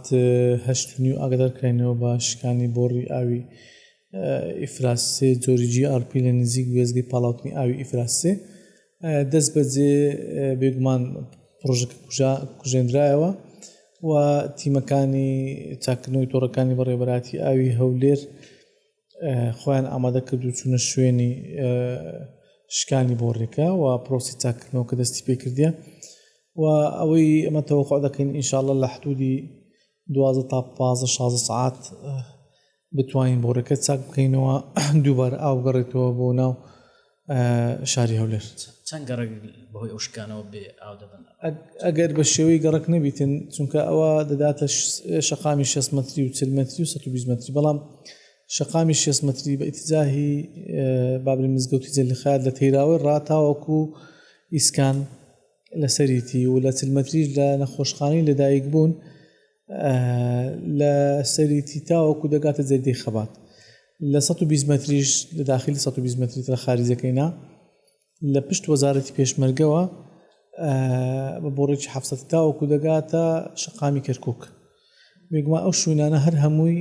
سعات 8:30 ئاگادارکراینەوە بە شکانی بۆڕی ئاوی ئیفراسێ جۆری GRP لە نزیک وێزگەی پاڵاوتنی ئاوی ئیفراسێ دەست بەجێ بێگومان پرۆژەکە کوژێنرایەوە و تیمەکانی چاکردنەوەی تۆڕەکانی بەڕێوەبەراتی ئاوی هەولێر خۆیان ئامادە کرد و چوونە شوێنی شکانی بۆڕێکە و پرۆسی چاکردنەوە کە دەستی پێ کردیە و ئەوەی ئەمە تەوەقع دەکەین ئینشاءالله لە حدودی 12 تا 15-16 ساعات بتوانین بۆڕێکە چاک بکەینەوە دووبارە ئاو بگەڕێتەوە بۆ ناو شاری هەولێر. چەند گەڕێک بەهۆی ئەو شکانەوە بێ ئاو دەبن؟ ئەگەر بە شێوەی گەڕک نەبیتن چونکە ئەوە دەداتە شەقامی 6 مەتری و 40 مەتری و 120 مەتری، بەڵام شەقامی 6 مەتری بە ئیتیجاهی بابلی مزگەوتی جەلیخایەت لە تەیراوەی ڕاتاوەکو ئیسکان لە سەریتی و لە 40 مەتریش لە نەخۆشخانەی لەدایک بوون لە سەریتی تاوەکو دەگاتە جێدەی خەبات، لە 120 مەتریش لە داخلی 120 مەتری لە خارجەکەینا لە پشت وەزارەتی پێشمەرگەوە بە بۆڕێکی 700 تاوەکو دەگاتە شەقامی کەرکووک. بێگومان ئەو شوێنانە هەر هەمووی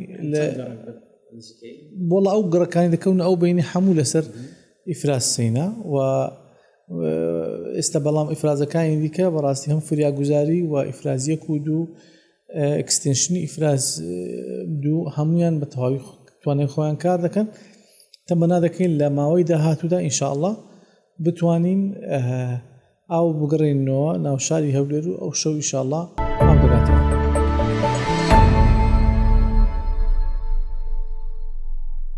بۆڵە ئەو گەڕەکانی دەکەون ئەو بینی هەموو لەسەر ئیفراسێنە و ئێستا بەڵام ئیفرازەکانی دیکە بەڕاستی هەم فریاگوزاری و ئیفرازیە کود و ئەکستێنشنی ئیفراز دوو هەمویان بە تەواوی توانای خۆیان کار دەکەن. تەمەنا دەکەین لە ماوەی داهاتوودا ئینشاءالله بتوانین ئاو بگەڕێنەوە ناو شاری هەولێر و ئەو شەو ئینشاءالله ئاو دەگاتەوە.